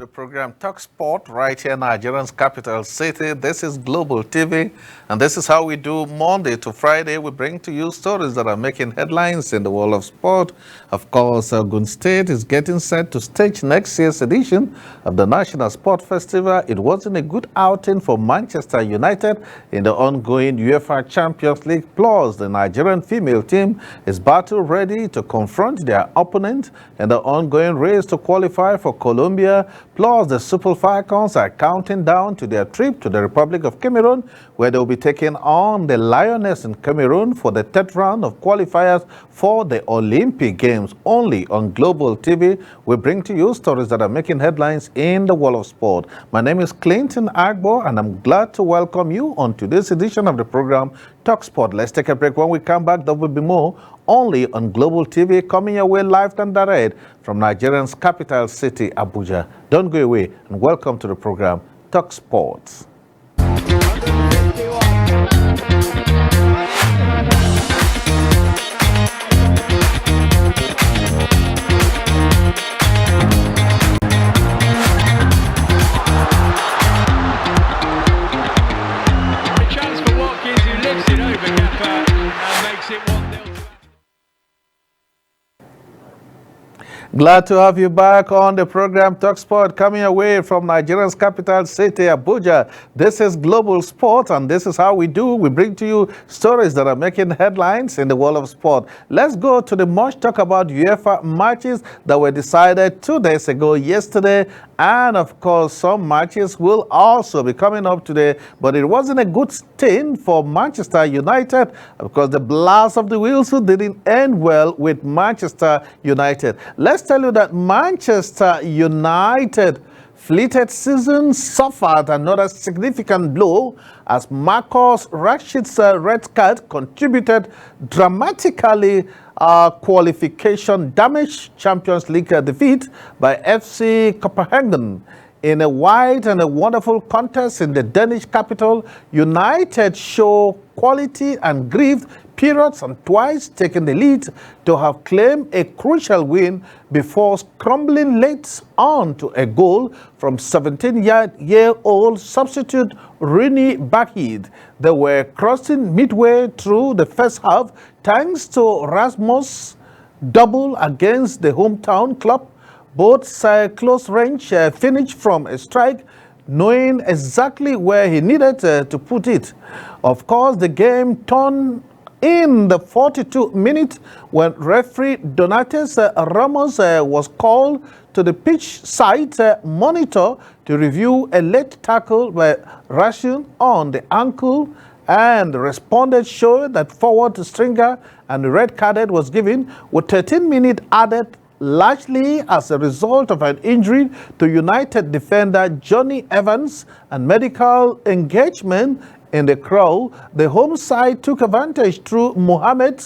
the program Talk Sport right here in Nigerian's capital city. This is Global TV, and this is how we do Monday to Friday. We bring to you stories that are making headlines in the world of sport. Of course, Ogun State is getting set to stage next year's edition of the National Sport Festival. It wasn't a good outing for Manchester United in the ongoing UEFA Champions League. Plus, the Nigerian female team is battle ready to confront their opponent in the ongoing race to qualify for Colombia. Plus, the Super Falcons are counting down to their trip to the Republic of Cameroon, where they will be taking on the Lioness in Cameroon for the third round of qualifiers for the Olympic Games. Only on Global TV, we bring to you stories that are making headlines in the world of sport. My name is Clinton Agbo, and I'm glad to welcome you on today's edition of the program Talk Sport. Let's take a break. When we come back, there will be more only on Global TV, coming your way live and direct from Nigeria's capital city, Abuja. Don't go away, and welcome to the program Talk Sports. Glad to have you back on the program Talk Sport, coming away from Nigeria's capital city, Abuja. This is Global Sport, and this is how we do. We bring to you stories that are making headlines in the world of sport. Let's go to the much talk about UEFA matches that were decided 2 days ago, yesterday, and of course some matches will also be coming up today. But it wasn't a good stint for Manchester United because the blast of the whistle didn't end well with Manchester United. Let's tell you that Manchester United fleeted season suffered another significant blow as Marcus Rashford's red card contributed dramatically qualification damage Champions League defeat by FC Copenhagen. In a wide and a wonderful contest in the Danish capital, United show quality and grieved periods and twice taking the lead to have claimed a crucial win before crumbling late on to a goal from 17-year-old substitute Rini Bakid. They were crossing midway through the first half thanks to Rasmus' double against the hometown club. Both close range finish from a strike, knowing exactly where he needed to put it. Of course, the game turned in the 42 minutes when referee Donatus Ramos was called to the pitch side monitor to review a late tackle by Rashford on the ankle, and responded showing that forward stringer and the red card was given with 13 minutes added, largely as a result of an injury to United defender Johnny Evans and medical engagement in the crowd. The home side took advantage through Mohamed,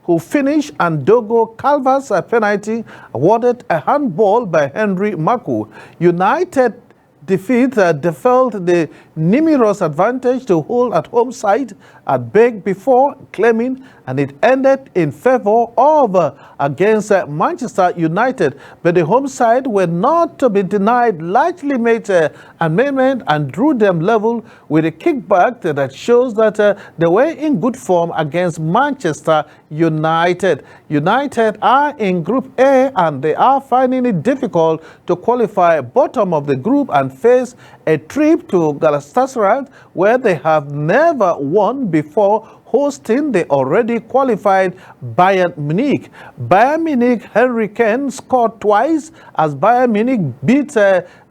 who finished, and Dogo Calva's penalty, awarded a handball by Henry Maku. United defeat deferred the numerous advantage to hold at home side at bay before claiming, and it ended in favor of against Manchester United. But the home side were not to be denied, largely made an amendment and drew them level with a kickback that shows that they were in good form against Manchester United. United are in Group A, and they are finding it difficult to qualify bottom of the group and face a trip to Galatasaray, where they have never won before hosting the already qualified Bayern Munich. Bayern Munich, Harry Kane scored twice as Bayern Munich beat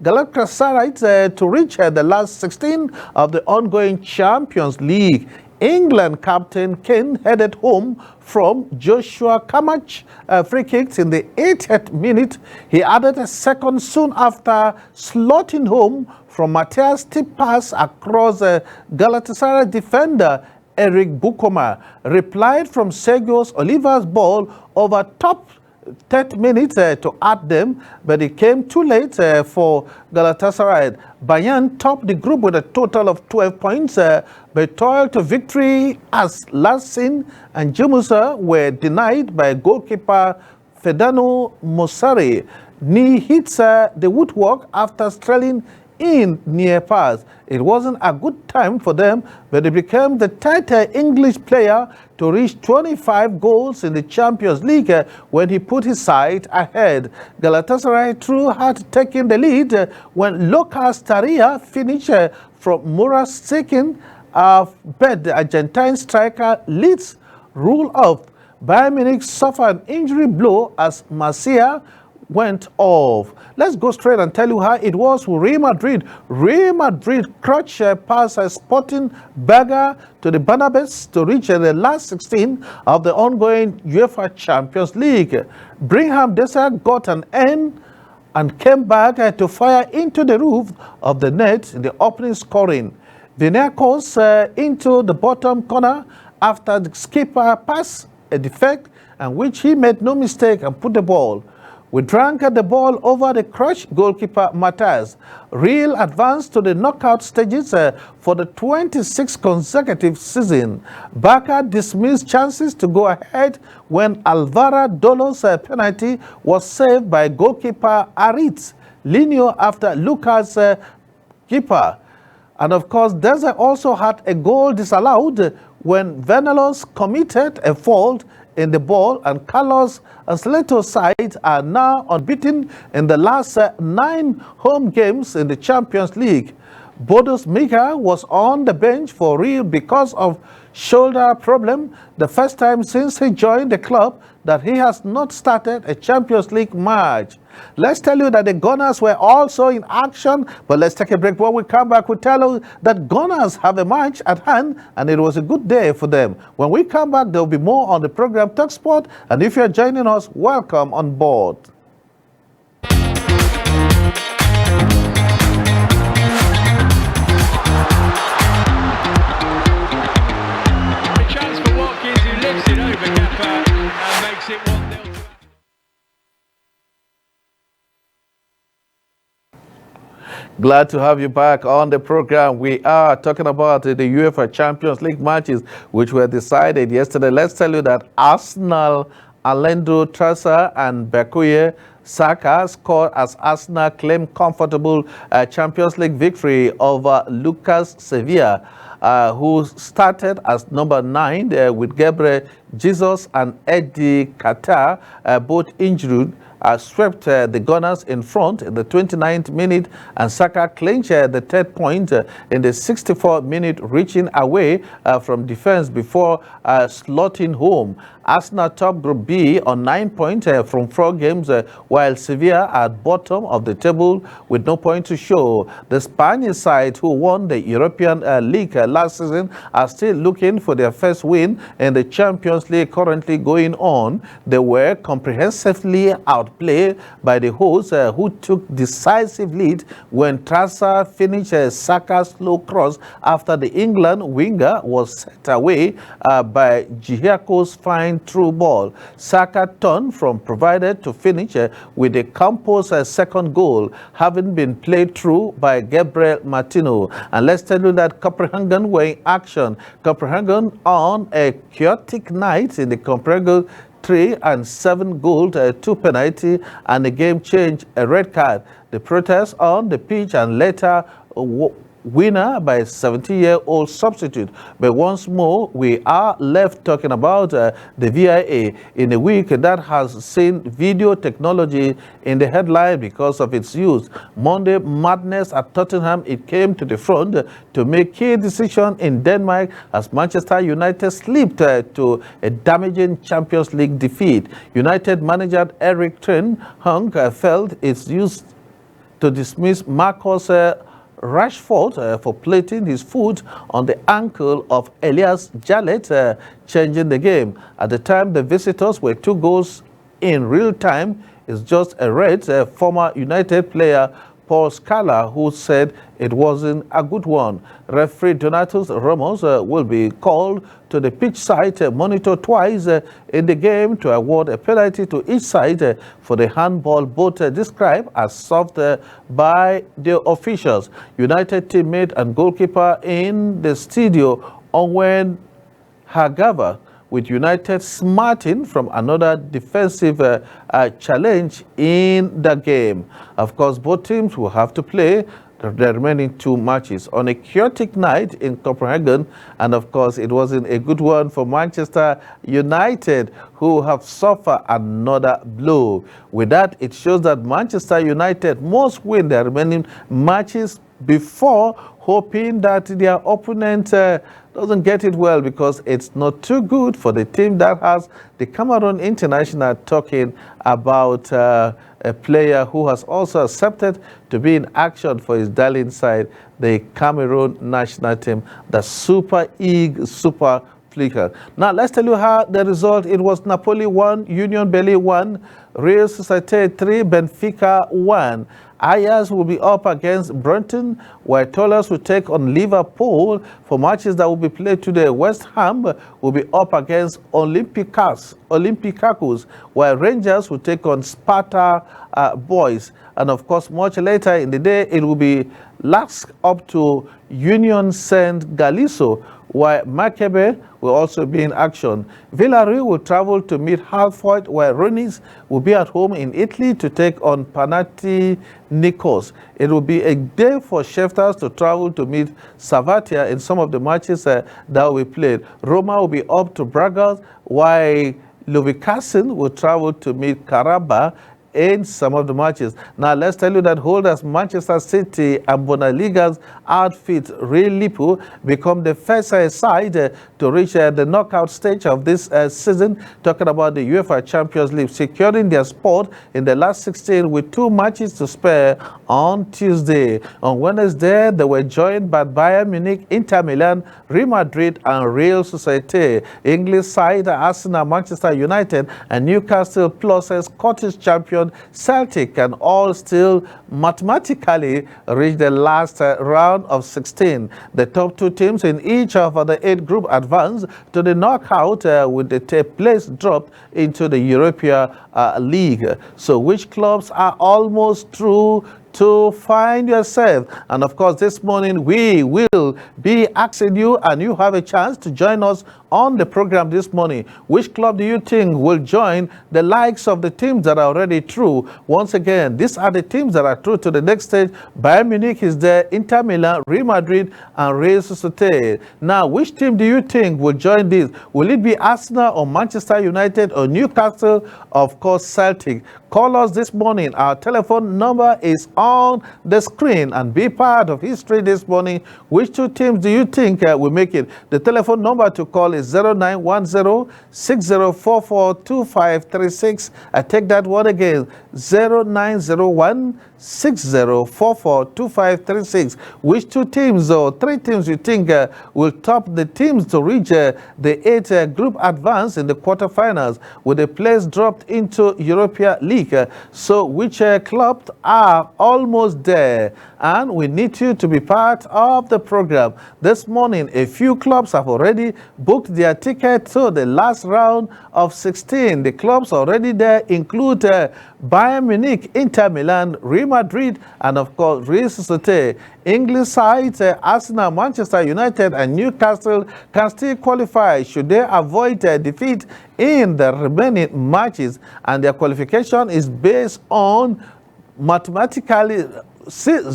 Galatasaray to reach the last 16 of the ongoing Champions League. England captain Kane headed home from Joshua Kimmich free kicks in the 80th minute. He added a second soon after slotting home from Matthias' tip pass across Galatasaray defender Eric Bukoma. Replied from Sergio Oliver's ball over top 30 minutes to add them, but it came too late for Galatasaray. Bayern topped the group with a total of 12 points, but toiled to victory as Lassin and Jumusa were denied by goalkeeper Fedano Mossari. knee hits the woodwork after strailing in near pass. It wasn't a good time for them, but he became the third English player to reach 25 goals in the Champions League when he put his side ahead. Galatasaray through had taken the lead when Lucas Torreira finished from Mura's taking but the Argentine striker Leeds ruled off. Bayern Munich suffered an injury blow as Marcia went off. Let's go straight and tell you how it was with Real Madrid. Real Madrid crushed past a Sporting Braga to the Bernabeu to reach the last 16 of the ongoing UEFA Champions League. Brigham Dessert got an end and came back to fire into the roof of the net in the opening scoring. Vinicius into the bottom corner after the skipper passed a defect and which he made no mistake and put the ball. We drank the ball over the crushed goalkeeper Matthias. Real advanced to the knockout stages for the 26th consecutive season. Barca dismissed chances to go ahead when Alvaro Dolo's penalty was saved by goalkeeper Aritz Linio after Lucas' keeper. And of course, Deza also had a goal disallowed when Venelos committed a fault in the ball, and Carlos Ancelotti's side are now unbeaten in the last 9 home games in the Champions League. Bodos Mika was on the bench for Real because of shoulder problem, the first time since he joined the club that he has not started a Champions League match. Let's tell you that the Gunners were also in action, but let's take a break. When we come back, we tell you that Gunners have a match at hand, and it was a good day for them. When we come back, there will be more on the program Talk Sport, and if you're joining us, welcome on board. Glad to have you back on the program. We are talking about the UEFA Champions League matches which were decided yesterday. Let's tell you that Arsenal, Alejandro Trossard and Bukayo Saka scored as Arsenal claimed comfortable Champions League victory over Lucas Sevilla, who started as number 9 with Gabriel Jesus and Eddie Qatar, both injured. Swept the Gunners in front in the 29th minute, and Saka clinched the 3rd point in the 64th minute, reaching away from defense before slotting home. Arsenal top Group B on 9 points from 4 games, while Sevilla at bottom of the table with no point to show. The Spanish side, who won the European League last season, are still looking for their first win in the Champions League currently going on. They were comprehensively outplayed by the hosts, who took decisive lead when Trossard finished Saka's slow cross after the England winger was set away by Giaco's fine through ball. Saka turned from provided to finish with a Campos second goal, having been played through by Gabriel Martino. And let's tell you that Copenhagen were in action. Copenhagen on a chaotic night in the Copenhagen 3 and 7 goal, 2 penalty, and a game change, a red card. The protest on the pitch and later winner by a 70-year-old substitute. But once more, we are left talking about the VIA in a week that has seen video technology in the headline because of its use. Monday madness at Tottenham, it came to the front to make key decision in Denmark as Manchester United slipped to a damaging Champions League defeat. United manager Erik ten Hag felt it's used to dismiss Marcus Rashford for plating his foot on the ankle of Elias Jallet, changing the game. At the time, the visitors were 2 goals in real time. It's just a red. Former United player Paul Scala, who said it wasn't a good one. Referee Donatus Ramos will be called to the pitch side, monitor twice in the game to award a penalty to each side for the handball, both described as soft by the officials. United teammate and goalkeeper in the studio, Owen Hagava, with United smarting from another defensive challenge in the game. Of course, both teams will have to play the remaining two matches on a chaotic night in Copenhagen, and of course it wasn't a good one for Manchester United, who have suffered another blow. With that, it shows that Manchester United must win their remaining matches before hoping that their opponent doesn't get it well, because it's not too good for the team that has the Cameroon international talking about a player who has also accepted to be in action for his darling side, the Cameroon national team, the Super Eagles, Super Flicker. Now, let's tell you how the result. It was Napoli 1, Union Berlin 1, Real Sociedad 3, Benfica 1. Ajax will be up against Brighton, while Toulouse will take on Liverpool. For matches that will be played today, West Ham will be up against Olympiacos, while Rangers will take on Sparta Boys. And of course, much later in the day, it will be Lask up to Union Saint Galiso, while Maccabi will also be in action. Villarreal will travel to meet Halford, while Rennes will be at home in Italy to take on Panathinaikos. It will be a day for Shakhtar to travel to meet Savatia in some of the matches that will be played. Roma will be up to Braga, while Leverkusen will travel to meet Karabakh in some of the matches. Now, let's tell you that holders Manchester City and Bonaliga's outfit Real Liverpool become the first side to reach the knockout stage of this season, talking about the UEFA Champions League, securing their spot in the last 16 with 2 matches to spare on Tuesday. On Wednesday, they were joined by Bayern Munich, Inter Milan, Real Madrid, and Real Sociedad. English side Arsenal, Manchester United, and Newcastle, plus Scottish champion Celtic can all still mathematically reach the last round of 16. The top 2 teams in each of the 8 group advance to the knockout with the place dropped into the Europa League. So which clubs are almost through to find yourself? And of course, this morning we will be asking you, and you have a chance to join us on the program this morning. Which club do you think will join the likes of the teams that are already through? Once again, these are the teams that are through to the next stage. Bayern Munich is there, Inter Milan, Real Madrid, and Real Sociedad. Now, which team do you think will join this? Will it be Arsenal or Manchester United or Newcastle? Of course, Celtic. Call us this morning. Our telephone number is on the screen, and be part of history this morning. Which 2 teams do you think will make it? The telephone number to call is 0910-6044-2536. I take that one again, 0901-6044-2536. Which 2 teams or 3 teams you think will top the teams to reach the 8 group advance in the quarterfinals with a place dropped into Europa League? So which clubs are almost there? And we need you to be part of the program. This morning, a few clubs have already booked their ticket to the last round of 16. The clubs already there include Bayern Munich, Inter Milan, Real Madrid, and of course, Real Sociedad. English sides, Arsenal, Manchester United, and Newcastle can still qualify should they avoid defeat in the remaining matches. And their qualification is based on mathematically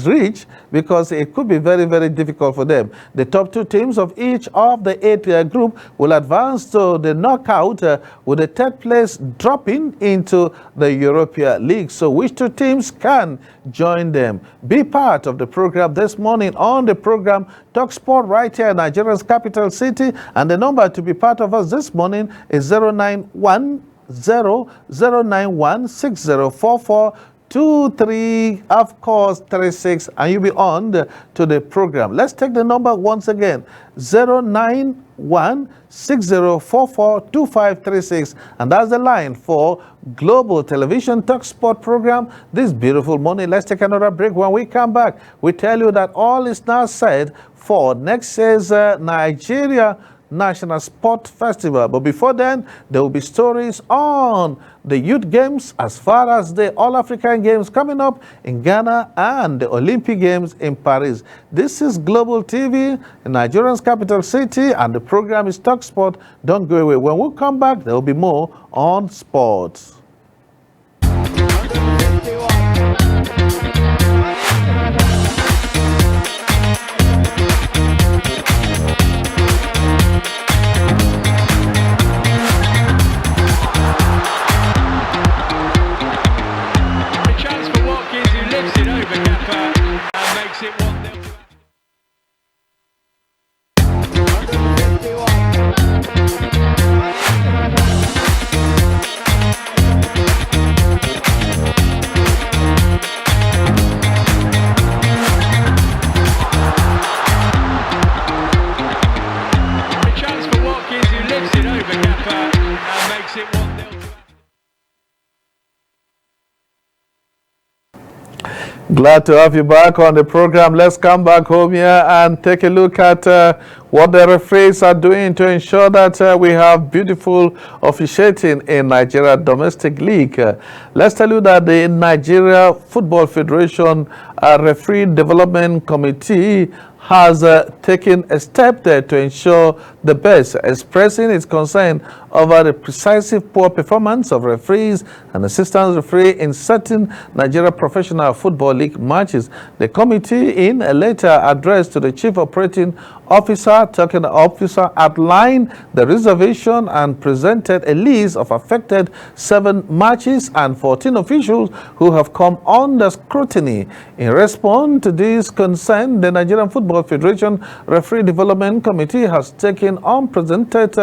reach, because it could be very, very difficult for them. The top 2 teams of each of the 8 group will advance to the knockout with the 3rd place dropping into the Europa League. So which 2 teams can join them? Be part of the program this morning on the program Talk Sport right here in Nigeria's capital city, and the number to be part of us this morning is 091-091-6044 23, of course, 36, and you'll be on to the program. Let's take the number once again, 091-6044-2536, and that's the line for Global Television Talk Sport program this beautiful morning. Let's take another break. When we come back, we tell you that all is now set for next year's Nigeria National Sport Festival. But before then, there will be stories on the youth games as far as the All-African Games coming up in Ghana and the Olympic Games in Paris. This is Global TV in Nigeria's capital city, and the program is Talk Sport. Don't go away. When we come back, there will be more on sports. Glad to have you back on the program. Let's come back home here and take a look at what the referees are doing to ensure that we have beautiful officiating in Nigeria Domestic League. Let's tell you that the Nigeria Football Federation Referee Development Committee has taken a step there to ensure the best, expressing its concern over the precisely poor performance of referees and assistant referee in certain Nigeria Professional Football League matches. The committee, in a letter addressed to the Chief Operating Officer, outlined the reservation and presented a list of affected 7 matches and 14 officials who have come under scrutiny. In response to this concern, the Nigerian Football Federation Referee Development Committee has taken unprecedented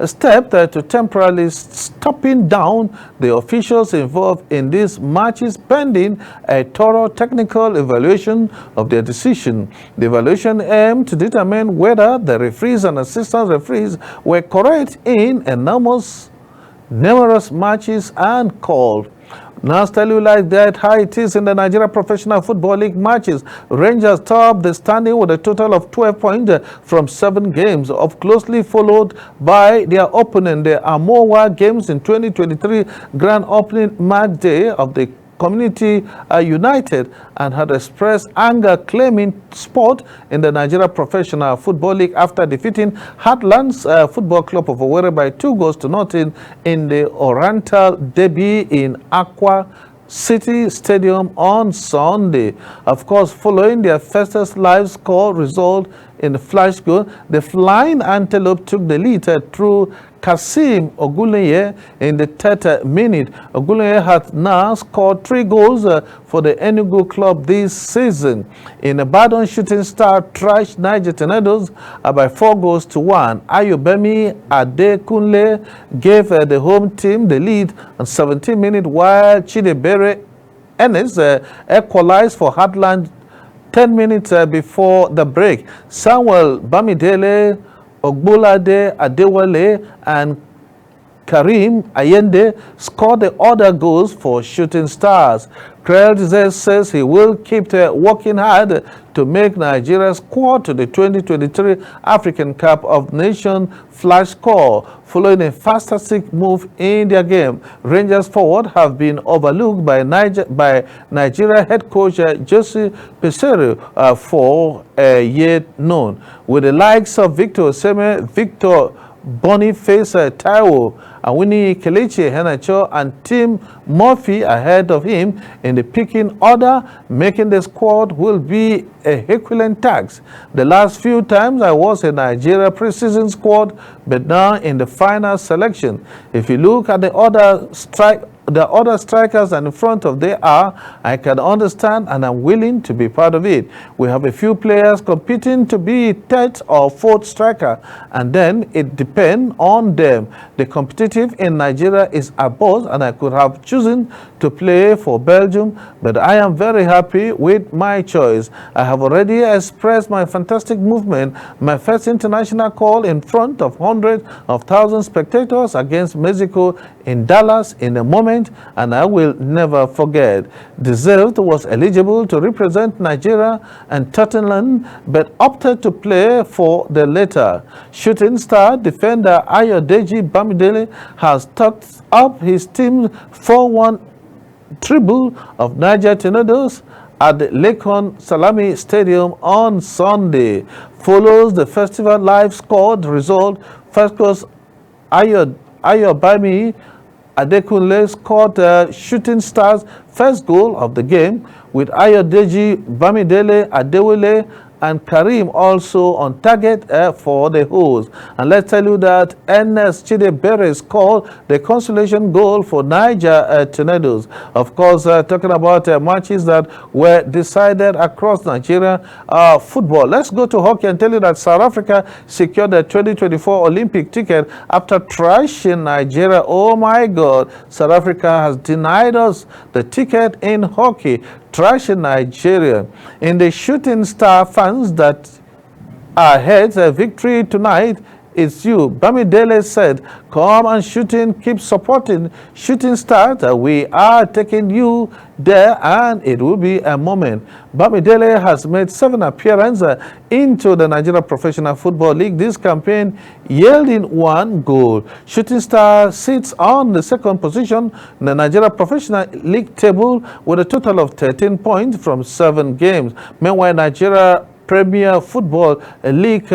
step to temporarily stopping down the officials involved in these matches pending a thorough technical evaluation of their decision. The evaluation aimed to determine whether the referees and assistant referees were correct in numerous matches and called. Now, tell you like that how it is in the Nigeria Professional Football League matches. Rangers top the standing with a total of 12 points from 7 games, closely followed by their opponent, the Amowa Games in 2023 grand opening match day of the Community United, and had expressed anger claiming spot in the Nigeria Professional Football League after defeating Heartlands Football Club of Owerri by 2-0 in the Oriental Derby in Aqua City Stadium on Sunday. Of course, following their fastest live score result in the flash goal, the Flying Antelope took the lead through Kasim Ogunleye in the 3rd minute. Ogunleye has now scored 3 goals for the Enugu club this season. In Ibadan, Shooting Star trashed Niger Tornadoes by 4-1. Ayobemi Adekunle gave the home team the lead on 17 minutes, while Chidebere Enes equalized for Heartland 10 minutes before the break. Samuel Bamidele, Ogbolade Adewale, and Karim Ayende scored the other goals for Shooting Stars. Krell says he will keep working hard to make Nigeria's squad to the 2023 African Cup of Nations flash score. Following a fantastic move in their game, Rangers forward have been overlooked by Nigeria head coach Jose Peseiro for a year known. With the likes of Victor Osimhen, Victor Boniface Taiwo, Awini Kelechi Iheanacho, and Tim Murphy ahead of him in the picking order, making the squad will be a Herculean task. The last few times I was in Nigeria preseason squad, but now in the final selection. If you look at the other strikers and in front of they are, I can understand and I'm willing to be part of it. We have a few players competing to be 3rd or 4th striker, and then it depends on them. The competitive in Nigeria is above, and I could have chosen to play for Belgium, but I am very happy with my choice. I have already expressed my fantastic movement, my first international call in front of hundreds of thousands spectators against Mexico in Dallas in a moment, and I will never forget. Deserved was eligible to represent Nigeria and Tottenham, but opted to play for the latter. Shooting star defender Ayodeji Bamidele has tucked up his team's 4-1 treble of Niger Tornadoes at the Lekon Salami Stadium on Sunday. Follows the festival live scored result. First course Ayobami Adekunle scored Shooting Stars' first goal of the game, with Ayodeji Bamidele Adewale and Karim also on target for the host. And let's tell you that Ernest Chidebere scored the consolation goal for Niger Tornadoes. Of course, talking about matches that were decided across Nigeria football. Let's go to hockey and tell you that South Africa secured the 2024 Olympic ticket after trashing Nigeria. Oh my God, South Africa has denied us the ticket in hockey, trashing Nigeria. In the Shooting Star fans that are ahead, a victory tonight, it's you. Bamidele said, come and Shooting, keep supporting Shooting Stars. We are taking you there and it will be a moment. Bamidele has made 7 appearances into the Nigeria Professional Football League this campaign, yielding 1 goal. Shooting Star sits on the 2nd position in the Nigeria Professional League table with a total of 13 points from 7 games. Meanwhile, Nigeria Premier Football League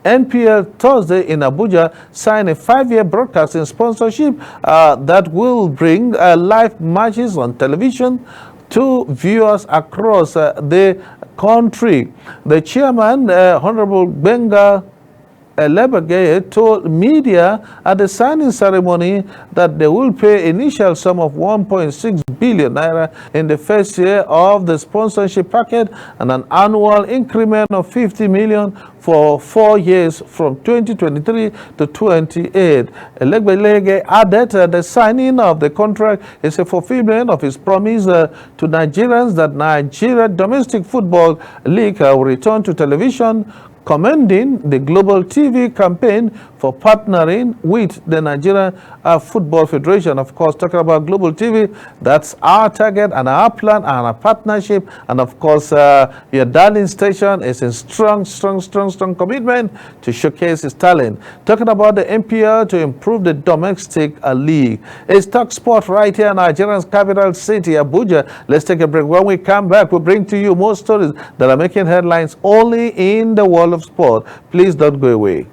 NPL Thursday in Abuja signed a 5-year broadcasting sponsorship that will bring live matches on television to viewers across the country. The chairman, Honorable Benga Lebageye, told media at the signing ceremony that they will pay initial sum of 1.6 billion naira in the first year of the sponsorship packet and an annual increment of 50 million for 4 years from 2023 to 28. Lebageye added the signing of the contract is a fulfillment of his promise to Nigerians that Nigeria Domestic Football League will return to television, commending the Global TV campaign for partnering with the Nigeria Football Federation. Of course, talking about Global TV, that's our target and our plan and our partnership. And of course, your darling station is in strong commitment to showcase its talent. Talking about the NPL to improve the domestic league. It's Talk Sport right here in Nigeria's capital city, Abuja. Let's take a break. When we come back, we'll bring to you more stories that are making headlines only in the world of sport. Please don't go away.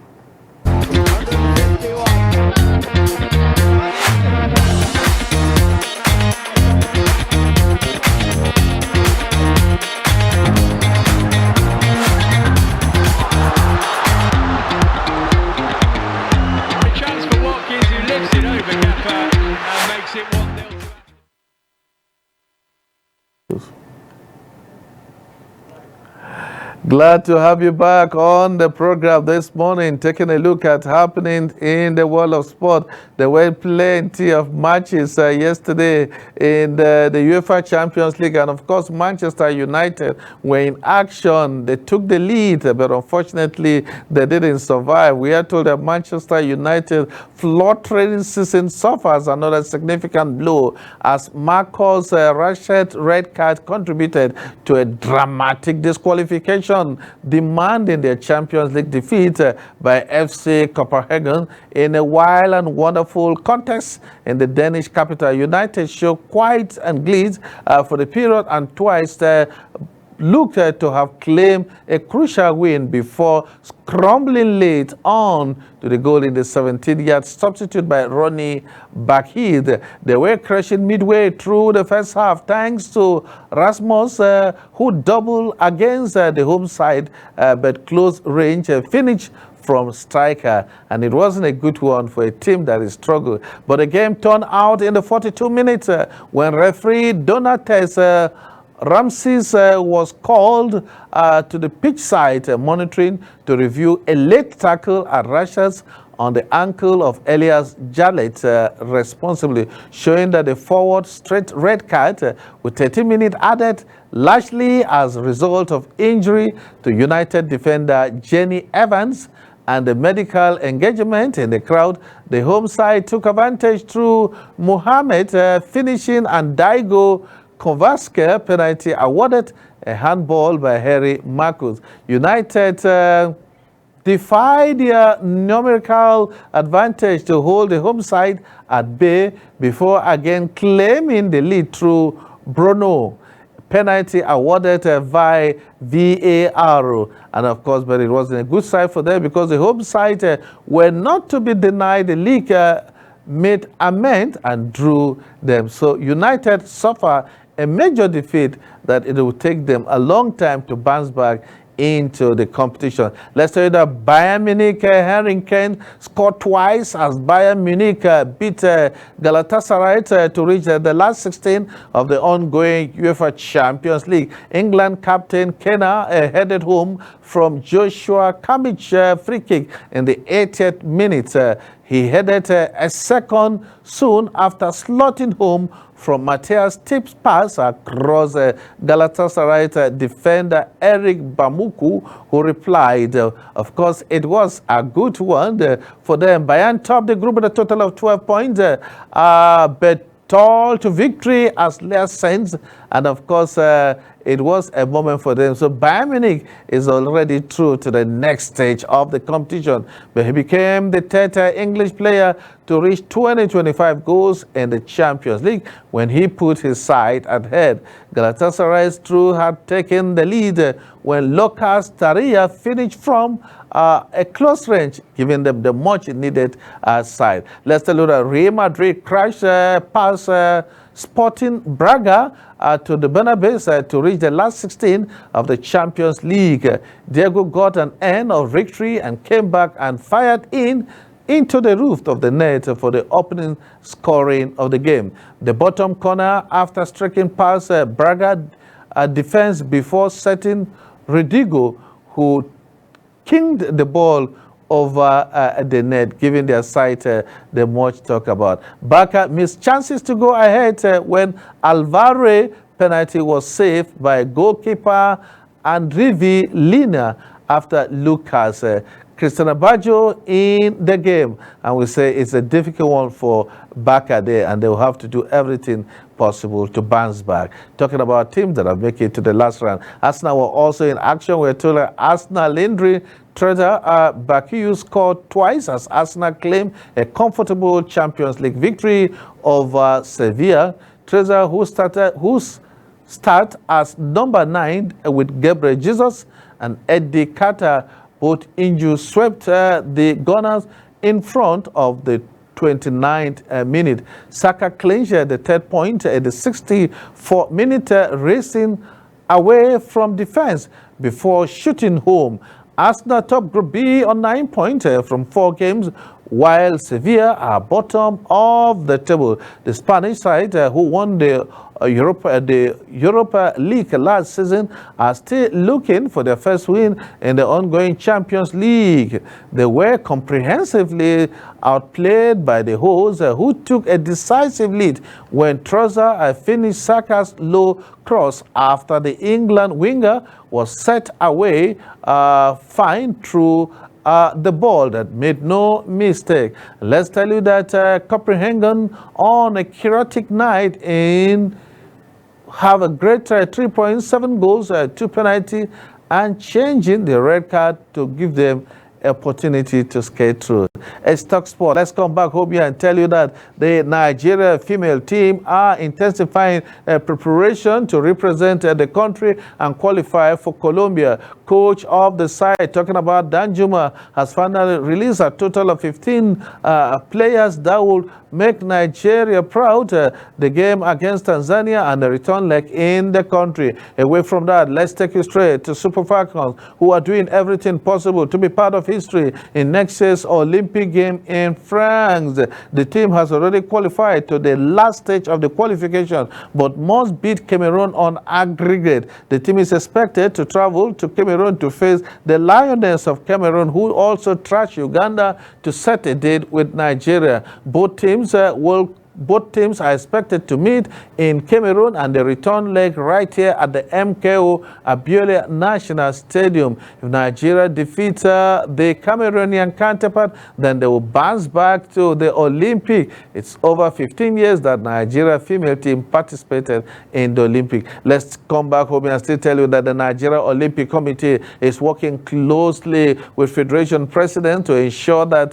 Glad to have you back on the program this morning, taking a look at happening in the world of sport. There were plenty of matches yesterday in the UEFA Champions League, and of course Manchester United were in action. They took the lead, but unfortunately they didn't survive. We are told that Manchester United flood training season suffers another significant blow as Marcus Rashford's red card contributed to a dramatic disqualification, demanding their Champions League defeat by FC Copenhagen in a wild and wonderful contest in the Danish capital. United showed quite and glee for the period and twice looked to have claimed a crucial win before crumbling late on to the goal in the 17th-yard substitute by Ronnie Bakhid. They were crashing midway through the first half thanks to Rasmus, who doubled against the home side, but close range finish from striker, and it wasn't a good one for a team that is struggled. But the game turned out in the 42 minutes when referee Donates Ramses was called to the pitch side monitoring to review a late tackle at Rashford on the ankle of Elias Jallet responsibly, showing that the forward straight red card with 30 minutes added, largely as a result of injury to United defender Jenny Evans and the medical engagement in the crowd. The home side took advantage through Mohamed finishing and Daigo Kovaske penalty awarded a handball by Harry Marcus. United defied their numerical advantage to hold the home side at bay before again claiming the lead through Bruno. Penalty awarded by VAR. And of course, but it wasn't a good side for them because the home side were not to be denied. The league made amend and drew them. So United suffer a major defeat that it will take them a long time to bounce back into the competition. Let's tell you that Bayern Munich, Harry Kane scored twice as Bayern Munich beat Galatasaray to reach the last 16 of the ongoing UEFA Champions League. England captain Kena headed home from Joshua Kimmich free kick in the 80th minute. He headed a second soon after slotting home from Matthias Tipp's pass across Galatasaray defender Eric Bamuku, who replied, of course, it was a good one for them. Bayern topped the group with a total of 12 points, but tall to victory as less sense, and of course it was a moment for them. So Bayern Munich is already through to the next stage of the competition, but he became the third English player to reach 20-25 goals in the Champions League when he put his side ahead. Galatasaray's through had taken the lead when Lucas Taria finished from a close range, giving them the much needed side. Let's tell you that Real Madrid crashed past Sporting Braga to the Bernabeu to reach the last 16 of the Champions League. Diego got an end of victory and came back and fired into the roof of the net for the opening scoring of the game. The bottom corner after striking past Braga defense before setting Rodrigo, who kinged the ball over the net, giving their side the much talk about. Barca missed chances to go ahead when Alvaro penalty was saved by goalkeeper Andrivi Lina after Lucas. Cristiano Baggio in the game, and we say it's a difficult one for Barca there, and they will have to do everything possible to bounce back. Talking about teams that have made it to the last round, Arsenal were also in action. We're told Arsenal injury Trevor Bakiu scored twice as Arsenal claimed a comfortable Champions League victory over Sevilla. Trevor, whose start as number 9 with Gabriel Jesus and Eddie Carter, both injured, swept the Gunners in front of the 29th minute. Saka clinched the third point at the 64th minute, racing away from defense before shooting home. Arsenal top Group B on 9 points from 4 games, while Sevilla are bottom of the table. The Spanish side, who won the Europa League last season, are still looking for their first win in the ongoing Champions League. They were comprehensively outplayed by the hosts, who took a decisive lead when Trossard finished Saka's low cross after the England winger was set away fine through the ball that made no mistake. Let's tell you that Copenhagen on a chaotic night have a great 3.7 goals, 2 penalty, and changing the red card to give them opportunity to skate through. It's Talk Sport. Let's come back home here and tell you that the Nigeria female team are intensifying preparation to represent the country and qualify for Colombia. Coach of the side, talking about Danjuma, has finally released a total of 15 players that will make Nigeria proud. The game against Tanzania and the return leg in the country. Away from that, let's take you straight to Super Falcons, who are doing everything possible to be part of history in next year's Olympic game in France. The team has already qualified to the last stage of the qualification, but must beat Cameroon on aggregate. The team is expected to travel to Cameroon to face the Lioness of Cameroon, who also trashed Uganda to set a date with Nigeria. Both teams will both teams are expected to meet in Cameroon, and the return leg right here at the MKO Abiola National Stadium. If Nigeria defeats the Cameroonian counterpart, then they will bounce back to the Olympic. It's over 15 years that Nigeria female team participated in the Olympic. Let's come back home and still tell you that the Nigeria Olympic Committee is working closely with Federation President to ensure that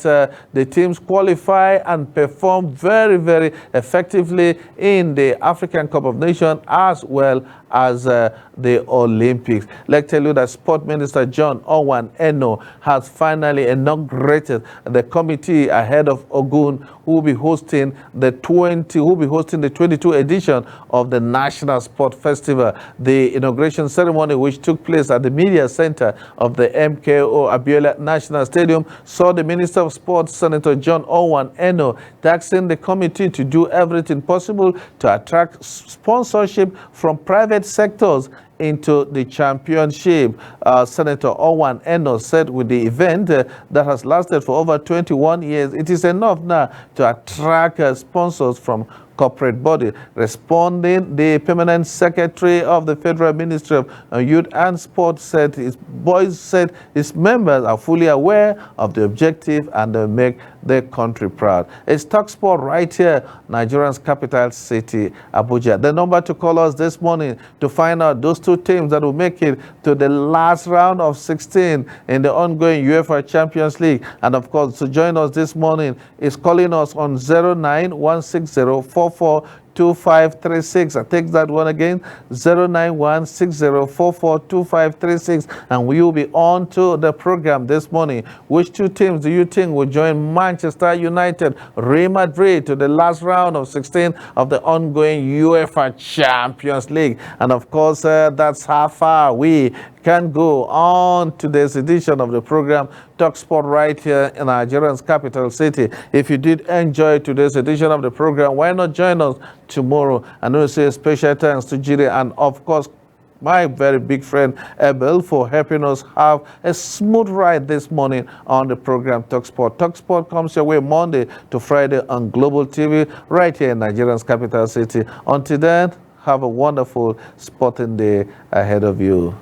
the teams qualify and perform very, very effectively in the African Cup of Nations as well as the Olympics. Let's tell you that Sport Minister John Owan Eno has finally inaugurated the committee ahead of Ogun, who will be hosting the 22 edition of the National Sport Festival. The inauguration ceremony, which took place at the media center of the MKO Abiola National Stadium, saw the Minister of Sports, Senator John Owan Eno, taxing the committee to do everything possible to attract sponsorship from private sectors into the championship. Senator Owan Eno said with the event that has lasted for over 21 years, it is enough now to attract sponsors from corporate body. Responding, the permanent secretary of the Federal Ministry of Youth and Sport said his members are fully aware of the objective and they make their country proud. It's Talk Sport right here, Nigeria's capital city, Abuja. The number to call us this morning to find out those two teams that will make it to the last round of 16 in the ongoing UEFA Champions League. And of course, to join us this morning is calling us on 09160442536. I take that one again, 09160442536, and we will be on to the program this morning. Which two teams do you think will join Manchester United, Real Madrid to the last round of 16 of the ongoing UEFA Champions League? And of course, that's how far we can go on today's edition of the program Talk Sport right here in Nigeria's capital city. If you did enjoy today's edition of the program, why not join us tomorrow? And I want to say a special thanks to Jiri and of course my very big friend Abel for helping us have a smooth ride this morning on the program Talk Sport. Talk Sport comes your way Monday to Friday on Global TV right here in Nigeria's capital city. Until then, have a wonderful sporting day ahead of you.